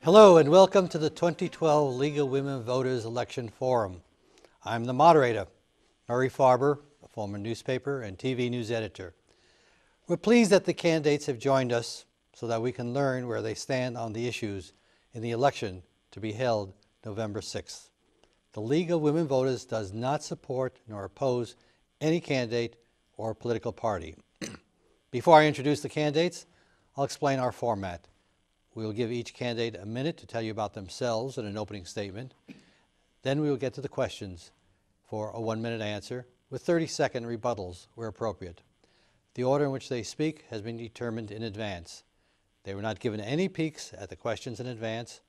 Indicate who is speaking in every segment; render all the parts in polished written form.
Speaker 1: Hello and welcome to the 2012 League of Women Voters Election Forum. I'm the moderator, Murray Farber, a former newspaper and TV news editor. We're pleased that the candidates have joined us so that we can learn where they stand on the issues in the election to be held November 6th. The League of Women Voters does not support nor oppose any candidate or political party. Before I introduce the candidates, I'll explain our format. We will give each candidate a minute to tell you about themselves in an opening statement. Then we will get to the questions for a 1-minute answer with 30-second rebuttals where appropriate. The order in which they speak has been determined in advance. They were not given any peeks at the questions in advance,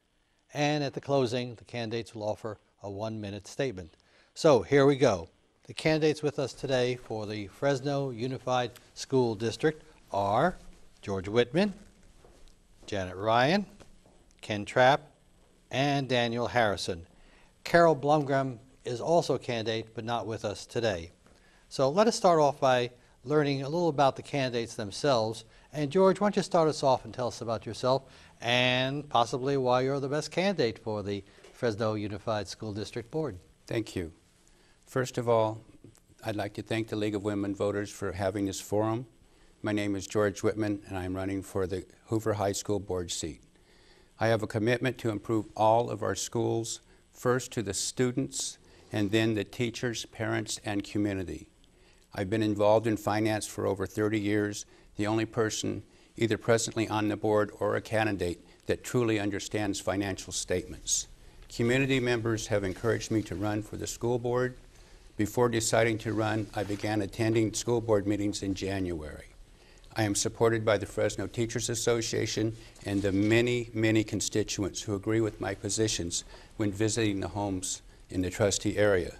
Speaker 1: and at the closing, the candidates will offer a 1-minute statement. So here we go. The candidates with us today for the Fresno Unified School District are George Whitman, Janet Ryan, Ken Trapp, and Daniel Harrison. Carol Blumgren is also a candidate, but not with us today. So let us start off by learning a little about the candidates themselves. And George, why don't you start us off and tell us about yourself and possibly why you're the best candidate for the Fresno Unified School District Board.
Speaker 2: Thank you. First of all, I'd like to thank the League of Women Voters for having this forum. My name is George Whitman, and I'm running for the Hoover High School board seat. I have a commitment to improve all of our schools, first to the students, and then the teachers, parents, and community. I've been involved in finance for over 30 years, the only person either presently on the board or a candidate that truly understands financial statements. Community members have encouraged me to run for the school board. Before deciding to run, I began attending school board meetings in January. I am supported by the Fresno Teachers Association and the many, many constituents who agree with my positions when visiting the homes in the trustee area.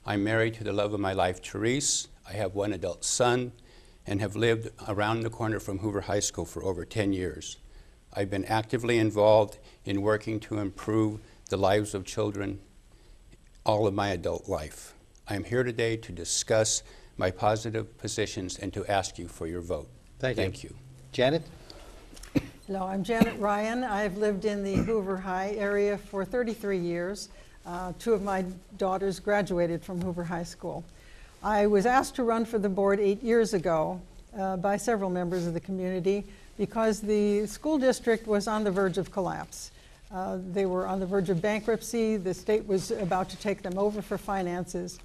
Speaker 2: I'm married to the love of my life, Therese. I have one adult son and have lived around the corner from Hoover High School for over 10 years. I've been actively involved in working to improve the lives of children all of my adult life. I am here today to discuss my positive positions and to ask you for your vote. Thank you.
Speaker 1: Janet?
Speaker 3: Hello, I'm Janet Ryan. I've lived in the Hoover High area for 33 years. 2 of my daughters graduated from Hoover High School. I was asked to run for the board 8 years ago by several members of the community because the school district was on the verge of collapse. They were on the verge of bankruptcy. The state was about to take them over for finances,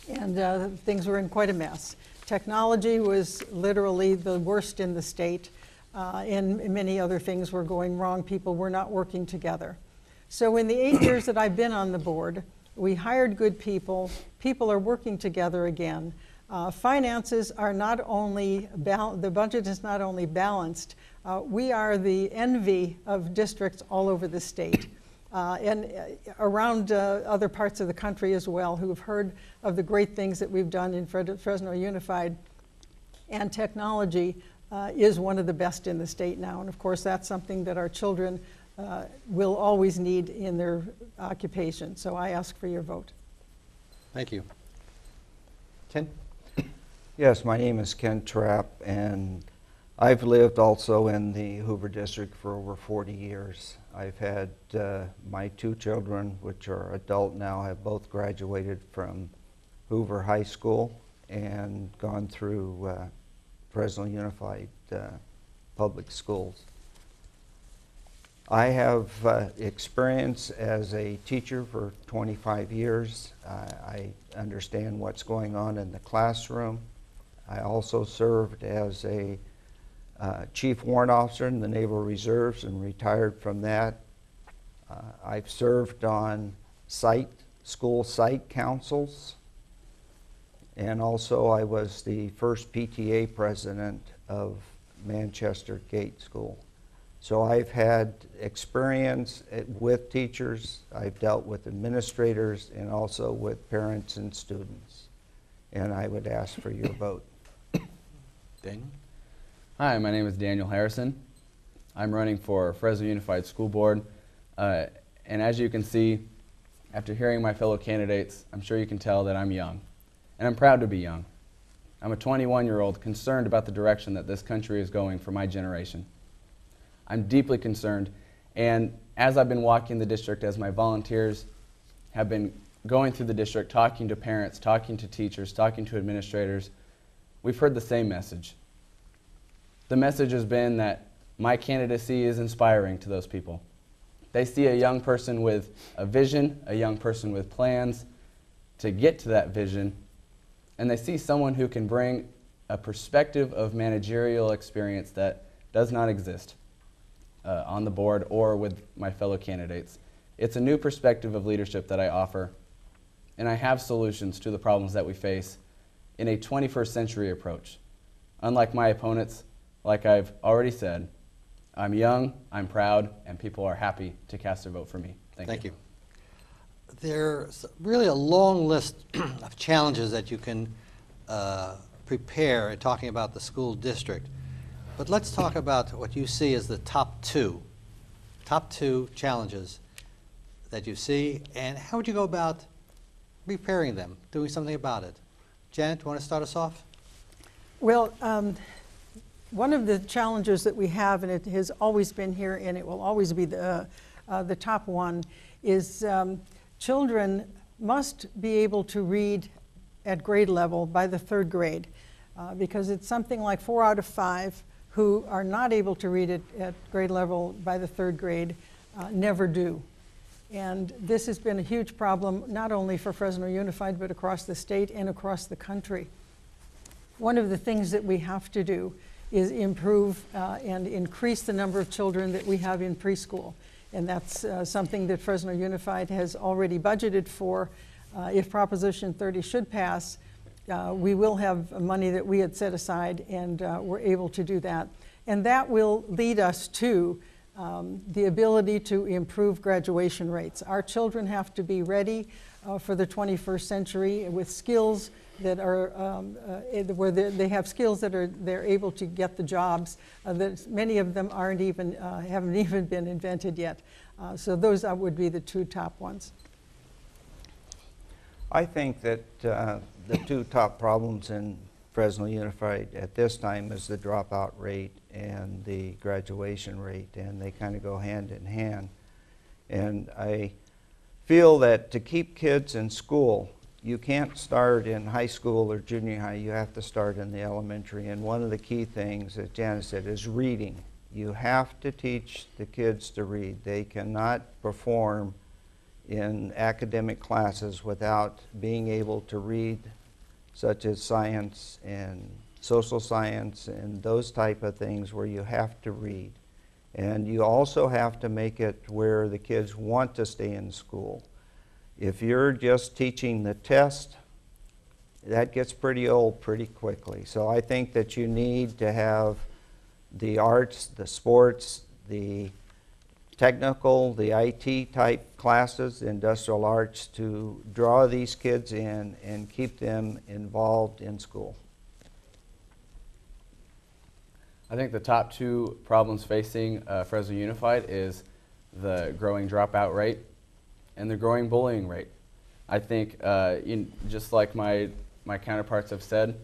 Speaker 3: and things were in quite a mess. Technology was literally the worst in the state, and many other things were going wrong. People were not working together. So in the 8 years that I've been on the board, we hired good people. People are working together again. Finances are not only, the budget is not only balanced, we are the envy of districts all over the state. And around other parts of the country as well, who have heard of the great things that we've done in Fresno Unified. And technology is one of the best in the state now. And of course, that's something that our children will always need in their occupation. So I ask for your vote.
Speaker 1: Thank you. Ken?
Speaker 4: Yes, my name is Ken Trapp, and I've lived also in the Hoover District for over 40 years. I've had my 2 children, which are adult now, have both graduated from Hoover High School and gone through Fresno Unified Public Schools. I have experience as a teacher for 25 years. I understand what's going on in the classroom. I also served as a Chief Warrant Officer in the Naval Reserves and retired from that. I've served on school site councils, and also I was the first PTA president of Manchester Gate School. So I've had experience with teachers, I've dealt with administrators, and also with parents and students. And I would ask for your vote.
Speaker 1: Daniel?
Speaker 5: Hi, my name is Daniel Harrison. I'm running for Fresno Unified School Board. And as you can see, after hearing my fellow candidates, I'm sure you can tell that I'm young. And I'm proud to be young. I'm a 21-year-old concerned about the direction that this country is going for my generation. I'm deeply concerned, and as I've been walking the district, as my volunteers have been going through the district, talking to parents, talking to teachers, talking to administrators, we've heard the same message. The message has been that my candidacy is inspiring to those people. They see a young person with a vision, a young person with plans to get to that vision, and they see someone who can bring a perspective of managerial experience that does not exist on the board or with my fellow candidates. It's a new perspective of leadership that I offer, and I have solutions to the problems that we face in a 21st century approach. Unlike my opponents, like I've already said, I'm young, I'm proud, and people are happy to cast their vote for me. Thank you.
Speaker 1: There's really a long list of challenges that you can prepare in talking about the school district. But let's talk about what you see as the top two challenges that you see, and how would you go about repairing them, doing something about it? Janet, do you want to start us off?
Speaker 3: Well, one of the challenges that we have, and it has always been here and it will always be the top one, is children must be able to read at grade level by the 3rd grade, because it's something like 4 out of 5 who are not able to read it at grade level by the 3rd grade never do. And this has been a huge problem, not only for Fresno Unified, but across the state and across the country. One of the things that we have to do is improve and increase the number of children that we have in preschool. And that's something that Fresno Unified has already budgeted for. If Proposition 30 should pass, we will have money that we had set aside, and we're able to do that. And that will lead us to the ability to improve graduation rates. Our children have to be ready for the 21st century with skills that are, where they have skills that they're able to get the jobs that many of them aren't even, haven't even been invented yet. So those would be the 2 top ones.
Speaker 4: I think that the 2 top problems in Fresno Unified at this time is the dropout rate and the graduation rate, and they kind of go hand in hand. And I feel that to keep kids in school, you can't start in high school or junior high, you have to start in the elementary. And one of the key things, as Janice said, is reading. You have to teach the kids to read. They cannot perform in academic classes without being able to read, such as science and social science and those type of things where you have to read. And you also have to make it where the kids want to stay in school. If you're just teaching the test, that gets pretty old pretty quickly. So I think that you need to have the arts, the sports, the technical, the IT type classes, industrial arts, to draw these kids in and keep them involved in school.
Speaker 5: I think the top 2 problems facing Fresno Unified is the growing dropout rate and the growing bullying rate. I think, just like my counterparts have said,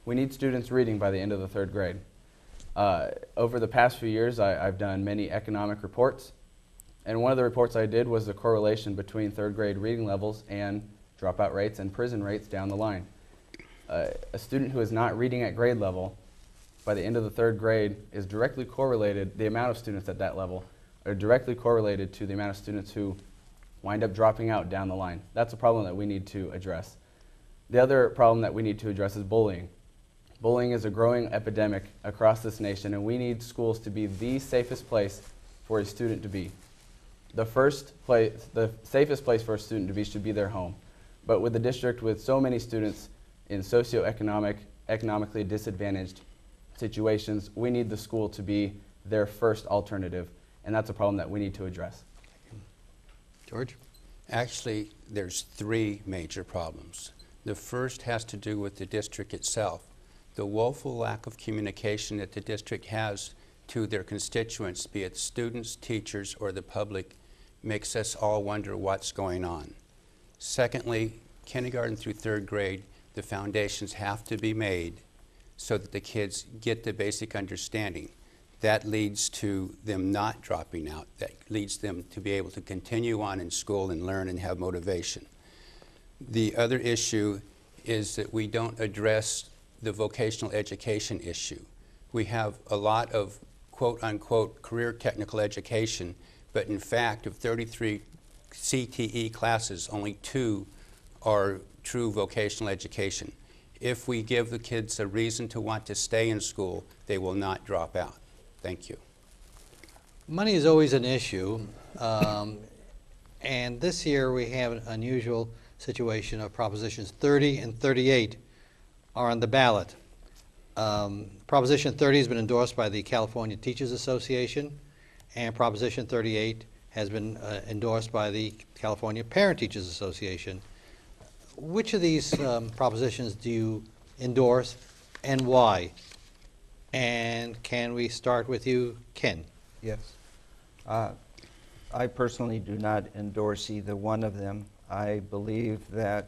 Speaker 5: we need students reading by the end of the 3rd grade. Over the past few years, I've done many economic reports, and one of the reports I did was the correlation between 3rd grade reading levels and dropout rates and prison rates down the line. A student who is not reading at grade level by the end of the 3rd grade is directly correlated, the amount of students at that level are directly correlated to the amount of students who wind up dropping out down the line. That's a problem that we need to address. The other problem that we need to address is bullying. Bullying is a growing epidemic across this nation, and we need schools to be the safest place for a student to be. The safest place for a student to be should be their home. But with the district with so many students in economically disadvantaged situations, we need the school to be their first alternative, and that's a problem that we need to address.
Speaker 1: George?
Speaker 2: Actually, there's 3 major problems. The first has to do with the district itself. The woeful lack of communication that the district has to their constituents, be it students, teachers, or the public, makes us all wonder what's going on. Secondly, kindergarten through 3rd grade, the foundations have to be made so that the kids get the basic understanding. that leads to them not dropping out. That leads them to be able to continue on in school and learn and have motivation. The other issue is that we don't address the vocational education issue. We have a lot of quote-unquote career technical education, but in fact, of 33 CTE classes, only 2 are true vocational education. If we give the kids a reason to want to stay in school, they will not drop out. Thank you.
Speaker 1: Money is always an issue, and this year we have an unusual situation of Propositions 30 and 38 are on the ballot. Proposition 30 has been endorsed by the California Teachers Association, and Proposition 38 has been endorsed by the California Parent Teachers Association. Which of these propositions do you endorse and why? And can we start with you, Ken?
Speaker 4: Yes. I personally do not endorse either one of them. I believe that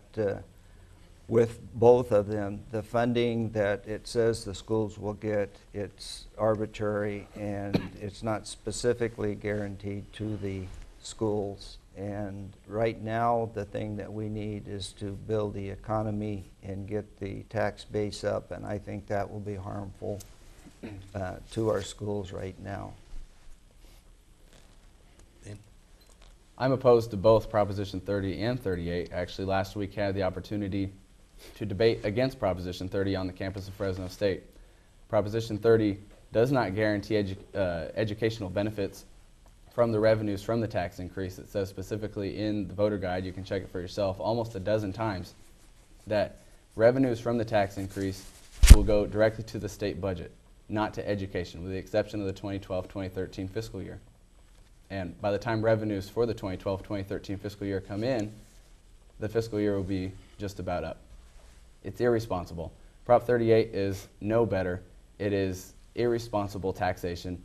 Speaker 4: with both of them, the funding that it says the schools will get, it's arbitrary and it's not specifically guaranteed to the schools. And right now, the thing that we need is to build the economy and get the tax base up, and I think that will be harmful to our schools right now.
Speaker 5: I'm opposed to both Proposition 30 and 38. Actually, last week I had the opportunity to debate against Proposition 30 on the campus of Fresno State. Proposition 30 does not guarantee educational benefits from the revenues from the tax increase. It says specifically in the voter guide, you can check it for yourself, almost a dozen times, that revenues from the tax increase will go directly to the state budget, not to education, with the exception of the 2012-2013 fiscal year. And by the time revenues for the 2012-2013 fiscal year come in, the fiscal year will be just about up. It's irresponsible. Prop 38 is no better. It is irresponsible taxation.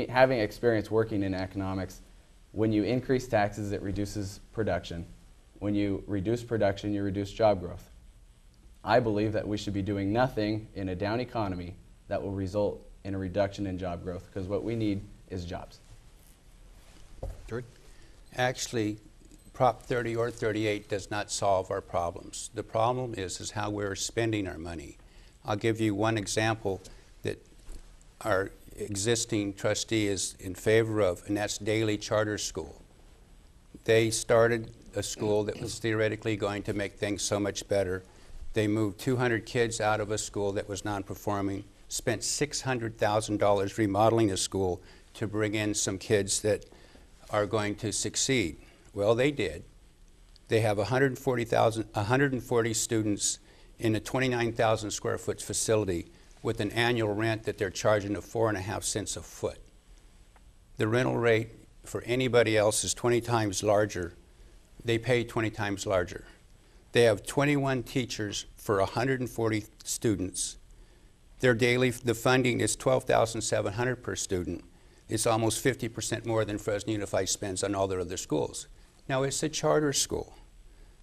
Speaker 5: Having experience working in economics, when you increase taxes, it reduces production. When you reduce production, you reduce job growth. I believe that we should be doing nothing in a down economy that will result in a reduction in job growth, because what we need is jobs.
Speaker 1: George?
Speaker 2: Actually, Prop 30 or 38 does not solve our problems. The problem is how we're spending our money. I'll give you one example that our existing trustee is in favor of, and that's Daily Charter School. They started a school that was theoretically going to make things so much better. They moved 200 kids out of a school that was non-performing, spent $600,000 remodeling a school to bring in some kids that are going to succeed. Well, they did. They have 140 students in a 29,000 square foot facility with an annual rent that they're charging of 4.5 cents a foot. The rental rate for anybody else is 20 times larger. They pay 20 times larger. They have 21 teachers for 140 students. The funding is $12,700 per student. It's almost 50% more than Fresno Unified spends on all their other schools. Now, it's a charter school.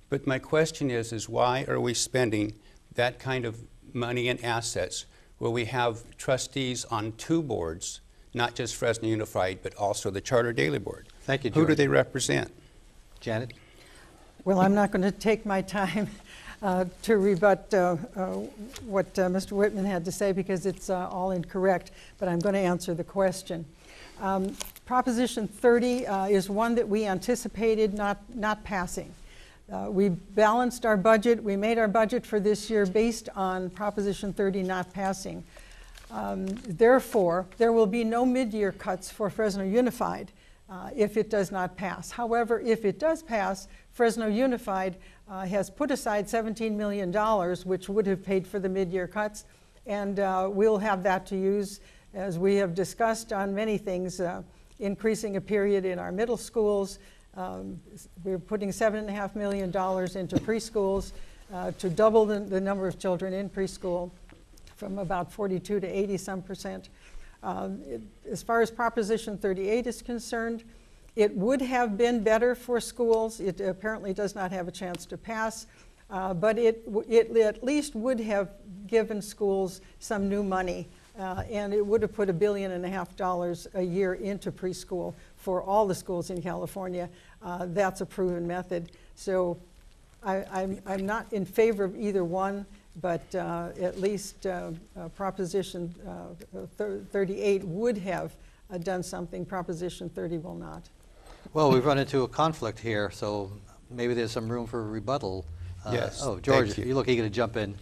Speaker 2: But my question is why are we spending that kind of money and assets where we have trustees on 2 boards, not just Fresno Unified, but also the Charter Daily Board?
Speaker 1: Thank you, George.
Speaker 2: Who do they represent?
Speaker 1: Janet?
Speaker 3: Well, I'm not going to take my time to rebut what Mr. Whitman had to say, because it's all incorrect, but I'm going to answer the question. Proposition 30 is one that we anticipated not passing. We balanced our budget. We made our budget for this year based on Proposition 30 not passing. Therefore, there will be no mid-year cuts for Fresno Unified if it does not pass. However, if it does pass, Fresno Unified has put aside $17 million, which would have paid for the mid-year cuts, and we'll have that to use, as we have discussed on many things, increasing a period in our middle schools. We're putting $7.5 million into preschools to double the number of children in preschool from about 42 to 80-some%. As far as Proposition 38 is concerned, it would have been better for schools. It apparently does not have a chance to pass, but it at least would have given schools some new money and it would have put $1.5 billion a year into preschool for all the schools in California. That's a proven method. So I'm not in favor of either one, but at least Proposition 38 would have done something. Proposition 30 will not.
Speaker 1: Well, we've run into a conflict here, so maybe there's some room for rebuttal.
Speaker 2: Yes,
Speaker 1: Oh, George,
Speaker 2: thank you.
Speaker 1: you look eager to jump in.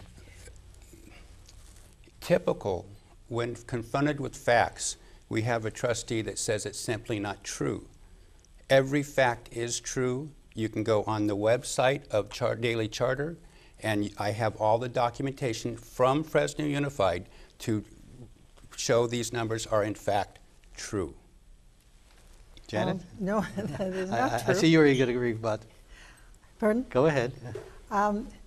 Speaker 2: Typical, when confronted with facts, we have a trustee that says it's simply not true. Every fact is true. You can go on the website of Daily Charter, and I have all the documentation from Fresno Unified to show these numbers are in fact true.
Speaker 1: Janet?
Speaker 3: No, that is not true.
Speaker 1: I see you're eager to rebut.
Speaker 3: Pardon?
Speaker 1: Go ahead.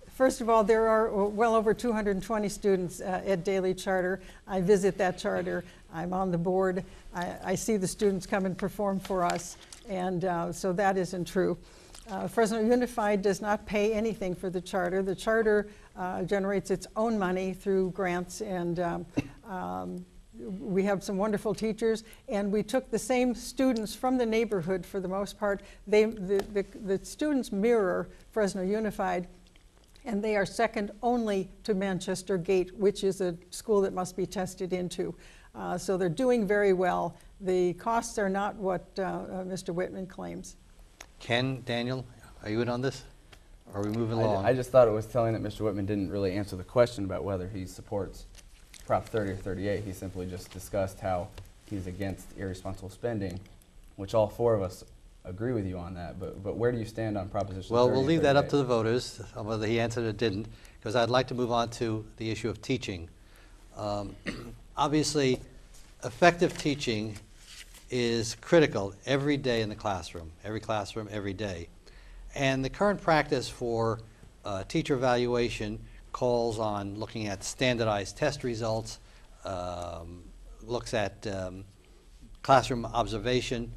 Speaker 3: First of all, there are well over 220 students at Daily Charter. I visit that charter. I'm on the board. I see the students come and perform for us, and so that isn't true. Fresno Unified does not pay anything for the charter. The charter generates its own money through grants, and we have some wonderful teachers, and we took the same students from the neighborhood for the most part. The students mirror Fresno Unified, and they are second only to Manchester Gate, which is a school that must be tested into. So they're doing very well. The costs are not what Mr. Whitman claims.
Speaker 1: Ken, Daniel, are you in on this? Or are we moving along?
Speaker 5: I just thought it was telling that Mr. Whitman didn't really answer the question about whether he supports Prop 30 or 38. He simply just discussed how he's against irresponsible spending, which all four of us agree with you on that. But where do you stand on Proposition 30
Speaker 1: Well,
Speaker 5: and
Speaker 1: we'll leave that up
Speaker 5: 38?
Speaker 1: to the voters, whether he answered or didn't, because I'd like to move on to the issue of teaching. Obviously, effective teaching is critical every day in the classroom, every day. And the current practice for teacher evaluation calls on looking at standardized test results, looks at classroom observation.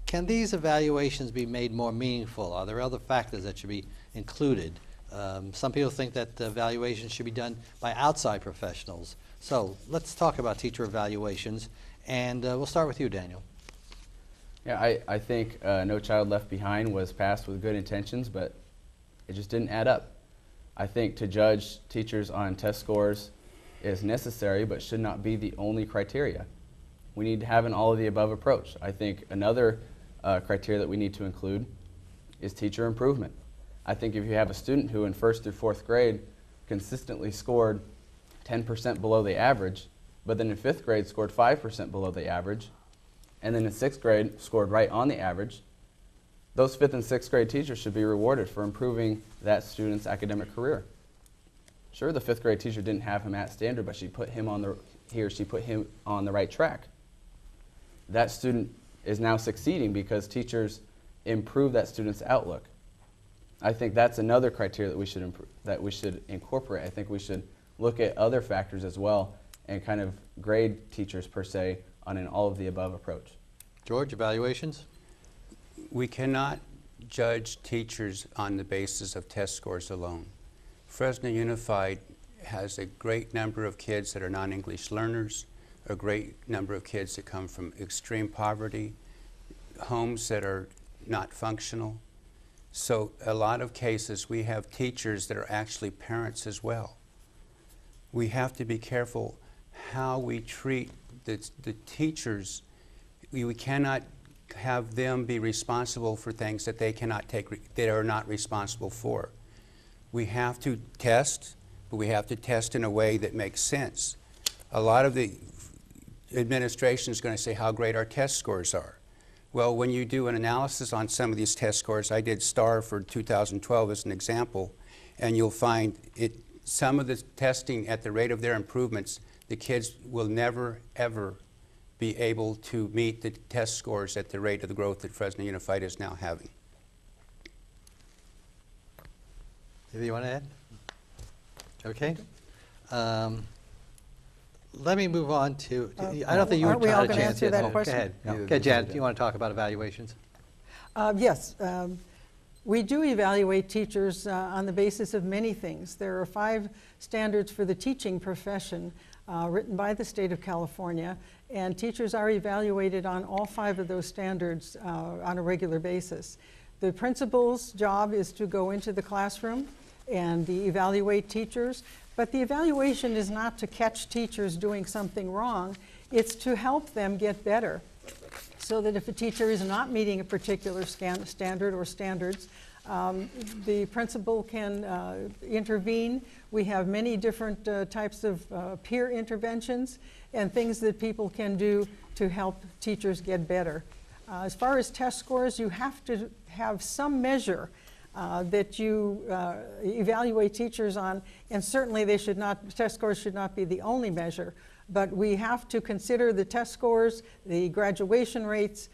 Speaker 1: Can these evaluations be made more meaningful? Are there other factors that should be included? Some people think that the evaluations should be done by outside professionals. So let's talk about teacher evaluations, and we'll start with you, Daniel.
Speaker 5: Yeah, I think No Child Left Behind was passed with good intentions, but it just didn't add up. I think to judge teachers on test scores is necessary, but should not be the only criteria. We need to have an all-of-the-above approach. I think another criteria that we need to include is teacher improvement. I think if you have a student who in 1st through 4th grade consistently scored 10% below the average, but then in 5th grade scored 5% below the average, and then in 6th grade scored right on the average, those 5th and 6th grade teachers should be rewarded for improving that student's academic career. Sure, the 5th grade teacher didn't have him at standard, but she put him on the right track. That student is now succeeding because teachers improve that student's outlook. I think that's another criteria that we should incorporate. I think we should look at other factors as well and kind of grade teachers per se on an all-of-the-above approach.
Speaker 1: George, evaluations?
Speaker 2: We cannot judge teachers on the basis of test scores alone. Fresno Unified has a great number of kids that are non-English learners, a great number of kids that come from extreme poverty, homes that are not functional. So a lot of cases we have teachers that are actually parents as well. We have to be careful how we treat the teachers. We cannot have them be responsible for things that they cannot take, that are not responsible for. We have to test, but we have to test in a way that makes sense. A lot of the administration is going to say how great our test scores are. Well, when you do an analysis on some of these test scores, I did STAR for 2012 as an example, and you'll find some of the testing at the rate of their improvements, the kids will never, ever be able to meet the test scores at the rate of the growth that Fresno Unified is now having.
Speaker 1: Anything you want to add? Okay. Let me move on to, I don't think you
Speaker 3: aren't we all
Speaker 1: had a
Speaker 3: gonna
Speaker 1: chance
Speaker 3: answer
Speaker 1: yet.
Speaker 3: that
Speaker 1: Go
Speaker 3: question?
Speaker 1: ahead.
Speaker 5: No.
Speaker 1: Okay, Janet, do you want to talk about evaluations?
Speaker 3: Yes. We do evaluate teachers on the basis of many things. There are 5 standards for the teaching profession. written by the state of California, and teachers are evaluated on all 5 of those standards on a regular basis. The principal's job is to go into the classroom and evaluate teachers, but the evaluation is not to catch teachers doing something wrong, it's to help them get better. So that if a teacher is not meeting a particular standard or standards, the principal can intervene. We have many different types of peer interventions and things that people can do to help teachers get better. As far as test scores, you have to have some measure that you evaluate teachers on, and certainly test scores should not be the only measure, but we have to consider the test scores, the graduation rates,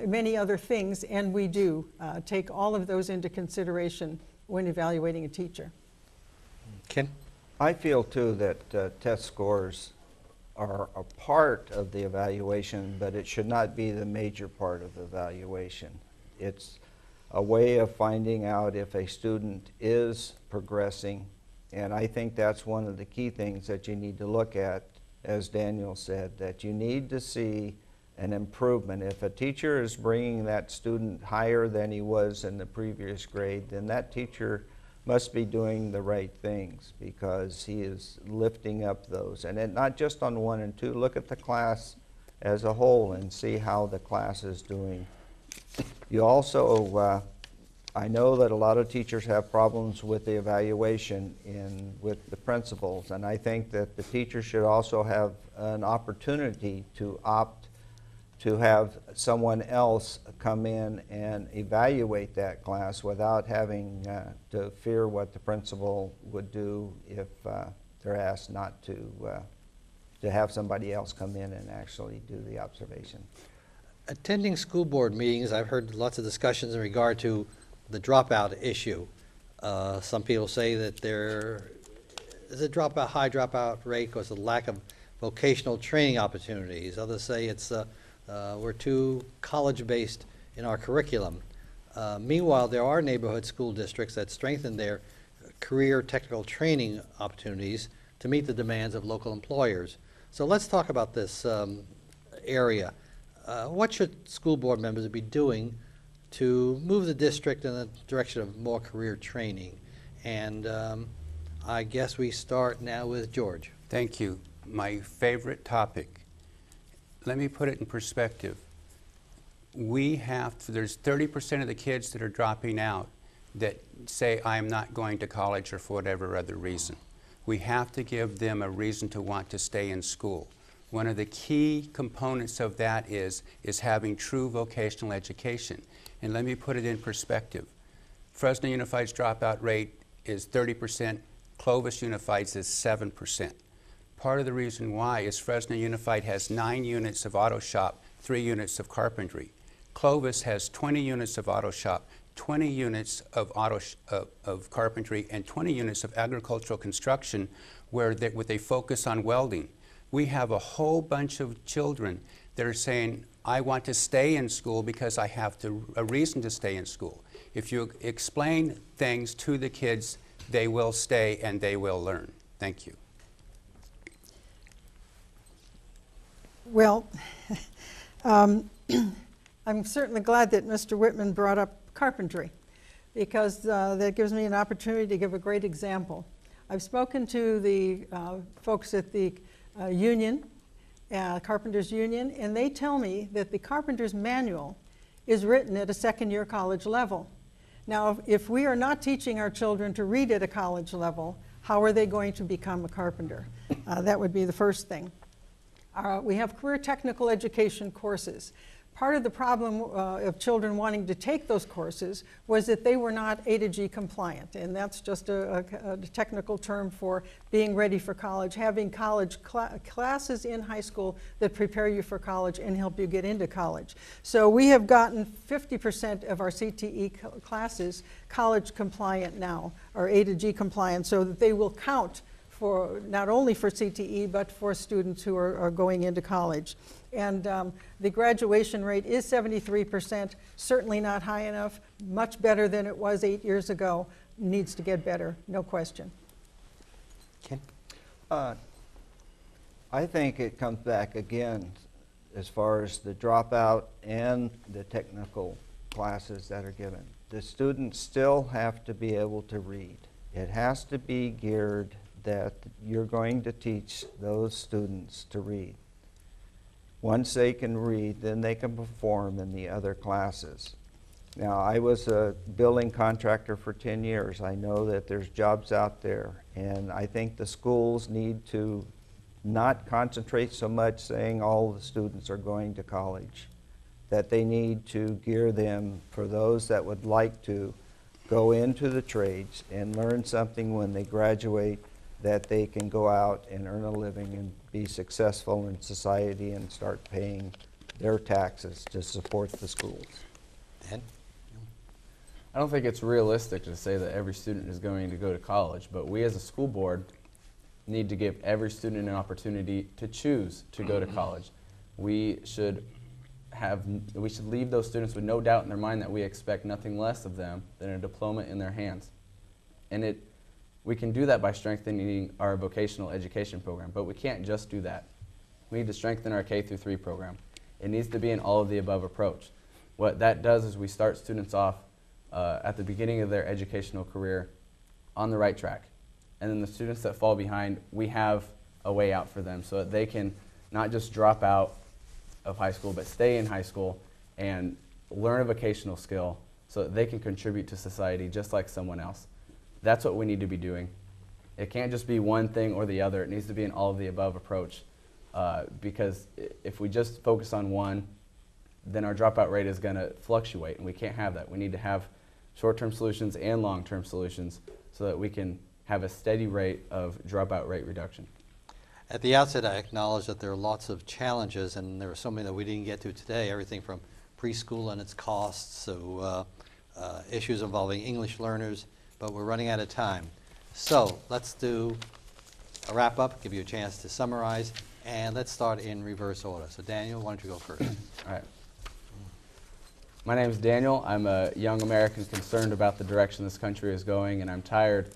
Speaker 3: many other things, and we do take all of those into consideration when evaluating a teacher.
Speaker 1: Ken?
Speaker 4: I feel too that test scores are a part of the evaluation, but it should not be the major part of the evaluation. It's a way of finding out if a student is progressing, and I think that's one of the key things that you need to look at, as Daniel said, that you need to see an improvement. If a teacher is bringing that student higher than he was in the previous grade, then that teacher must be doing the right things because he is lifting up those. And not just on 1 and 2, look at the class as a whole and see how the class is doing. You also, I know that a lot of teachers have problems with the evaluation with the principals, and I think that the teacher should also have an opportunity to opt to have someone else come in and evaluate that class without having to fear what the principal would do if they're asked not to have somebody else come in and actually do the observation.
Speaker 1: Attending school board meetings, I've heard lots of discussions in regard to the dropout issue. Some people say that there is a high dropout rate because of the lack of vocational training opportunities. Others say it's we're too college-based in our curriculum. Meanwhile, there are neighborhood school districts that strengthen their career technical training opportunities to meet the demands of local employers. So let's talk about this area. What should school board members be doing to move the district in the direction of more career training? And I guess we start now with George.
Speaker 2: Thank you. My favorite topic. Let me put it in perspective. There's 30% of the kids that are dropping out that say, I'm not going to college or for whatever other reason. We have to give them a reason to want to stay in school. One of the key components of that is having true vocational education. And let me put it in perspective. Fresno Unified's dropout rate is 30%, Clovis Unified's is 7%. Part of the reason why is Fresno Unified has 9 units of auto shop, 3 units of carpentry. Clovis has 20 units of auto shop, 20 units of carpentry, and 20 units of agricultural construction with a focus on welding. We have a whole bunch of children that are saying, I want to stay in school because I have a reason to stay in school. If you explain things to the kids, they will stay and they will learn. Thank you.
Speaker 3: Well, I'm certainly glad that Mr. Whitman brought up carpentry because that gives me an opportunity to give a great example. I've spoken to the folks at the union, Carpenters Union, and they tell me that the Carpenter's Manual is written at a second-year college level. Now, if we are not teaching our children to read at a college level, how are they going to become a carpenter? That would be the first thing. We have career technical education courses. Part of the problem of children wanting to take those courses was that they were not A to G compliant, and that's just a technical term for being ready for college, having college classes in high school that prepare you for college and help you get into college. So we have gotten 50% of our CTE classes college compliant now, or A to G compliant, so that they will count for not only for CTE, but for students who are going into college. And the graduation rate is 73%, certainly not high enough, much better than it was 8 years ago, needs to get better, no question.
Speaker 1: Ken?
Speaker 4: I think it comes back again as far as the dropout and the technical classes that are given. The students still have to be able to read. It has to be geared that you're going to teach those students to read. Once they can read, then they can perform in the other classes. Now, I was a building contractor for 10 years. I know that there's jobs out there, and I think the schools need to not concentrate so much saying all the students are going to college, that they need to gear them for those that would like to go into the trades and learn something when they graduate, that they can go out and earn a living and be successful in society and start paying their taxes to support the schools.
Speaker 1: Dan?
Speaker 5: I don't think it's realistic to say that every student is going to go to college, but we as a school board need to give every student an opportunity to choose to go to college. We should leave those students with no doubt in their mind that we expect nothing less of them than a diploma in their hands. And we can do that by strengthening our vocational education program, but we can't just do that. We need to strengthen our K-3 program. It needs to be an all-of-the-above approach. What that does is we start students off at the beginning of their educational career on the right track. And then the students that fall behind, we have a way out for them so that they can not just drop out of high school, but stay in high school and learn a vocational skill so that they can contribute to society just like someone else. That's what we need to be doing. It can't just be one thing or the other. It needs to be an all-of-the-above approach because if we just focus on one, then our dropout rate is going to fluctuate, and we can't have that. We need to have short-term solutions and long-term solutions so that we can have a steady rate of dropout rate reduction.
Speaker 1: At the outset, I acknowledge that there are lots of challenges, and there are so many that we didn't get to today, everything from preschool and its costs to issues involving English learners, but we're running out of time. So let's do a wrap-up, give you a chance to summarize, and let's start in reverse order. So Daniel, why don't you go first?
Speaker 5: All right. My name is Daniel. I'm a young American concerned about the direction this country is going, and I'm tired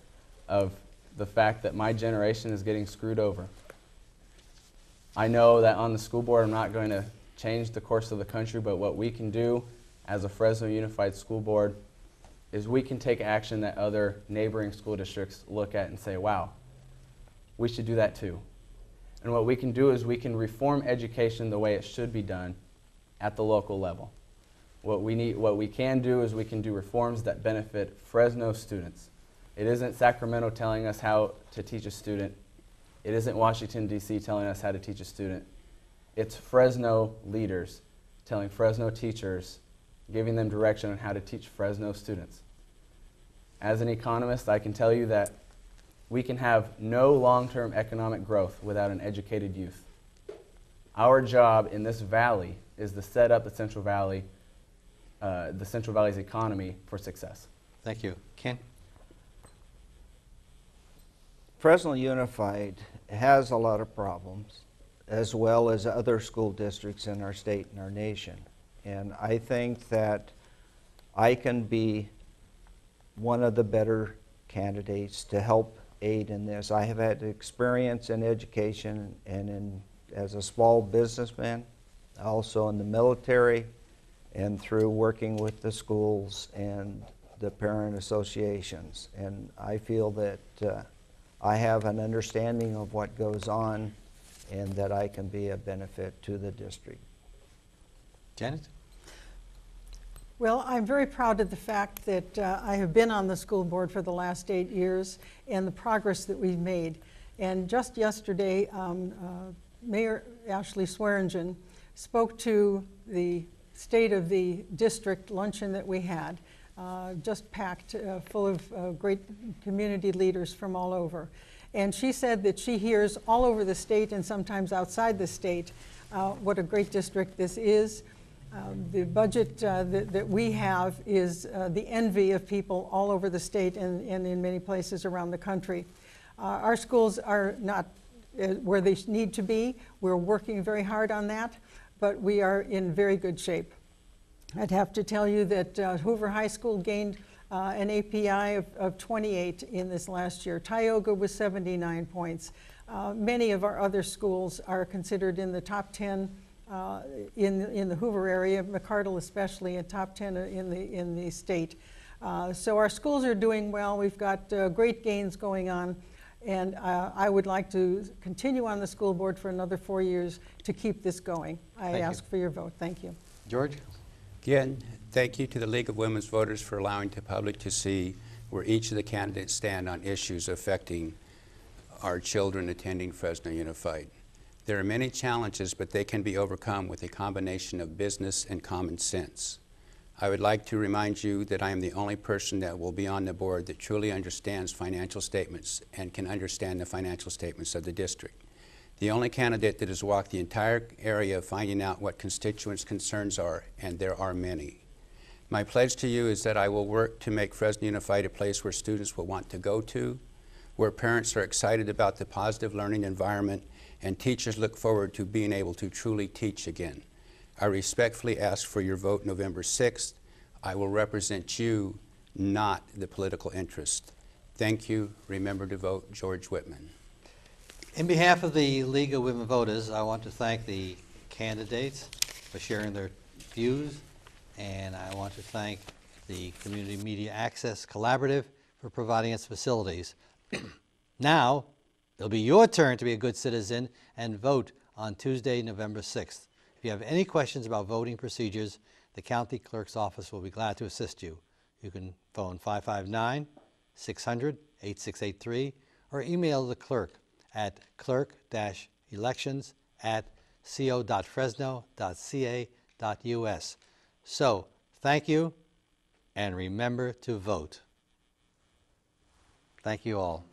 Speaker 5: of the fact that my generation is getting screwed over. I know that on the school board I'm not going to change the course of the country, but what we can do as a Fresno Unified School Board is we can take action that other neighboring school districts look at and say, wow, we should do that too. And what we can do is we can reform education the way it should be done at the local level. What we can do is we can do reforms that benefit Fresno students. It isn't Sacramento telling us how to teach a student. It isn't Washington, D.C. telling us how to teach a student. It's Fresno leaders telling Fresno teachers, giving them direction on how to teach Fresno students. As an economist, I can tell you that we can have no long-term economic growth without an educated youth. Our job in this valley is to set up the Central Valley's economy for success.
Speaker 1: Thank you. Ken?
Speaker 4: Fresno Unified has a lot of problems, as well as other school districts in our state and our nation. And I think that I can be one of the better candidates to help aid in this. I have had experience in education and as a small businessman, also in the military, and through working with the schools and the parent associations. And I feel that I have an understanding of what goes on and that I can be a benefit to the district.
Speaker 1: Janet?
Speaker 3: Well, I'm very proud of the fact that I have been on the school board for the last 8 years and the progress that we've made. And just yesterday, Mayor Ashley Swearingen spoke to the State of the District luncheon that we had, just packed full of great community leaders from all over. And she said that she hears all over the state and sometimes outside the state what a great district this is. The budget that we have is the envy of people all over the state and in many places around the country. Our schools are not where they need to be. We're working very hard on that, but we are in very good shape. I'd have to tell you that Hoover High School gained an API of 28 in this last year. Tioga was 79 points. Many of our other schools are considered in the top 10 in the Hoover area, McCardle especially, and top 10 in the state. So our schools are doing well. We've got great gains going on, and I would like to continue on the school board for another 4 years to keep this going. I ask for your vote. Thank you.
Speaker 1: George?
Speaker 2: Again, thank you to the League of Women's Voters for allowing the public to see where each of the candidates stand on issues affecting our children attending Fresno Unified. There are many challenges, but they can be overcome with a combination of business and common sense. I would like to remind you that I am the only person that will be on the board that truly understands financial statements and can understand the financial statements of the district. The only candidate that has walked the entire area finding out what constituents' concerns are, and there are many. My pledge to you is that I will work to make Fresno Unified a place where students will want to go to, where parents are excited about the positive learning environment, and teachers look forward to being able to truly teach again. I respectfully ask for your vote November 6th. I will represent you, not the political interest. Thank you. Remember to vote George Whitman.
Speaker 1: In behalf of the League of Women Voters, I want to thank the candidates for sharing their views, and I want to thank the Community Media Access Collaborative for providing its facilities. Now, it'll be your turn to be a good citizen and vote on Tuesday, November 6th. If you have any questions about voting procedures, the County Clerk's Office will be glad to assist you. You can phone 559-600-8683 or email the clerk at clerk-elections@co.fresno.ca.us. So, thank you, and remember to vote. Thank you all.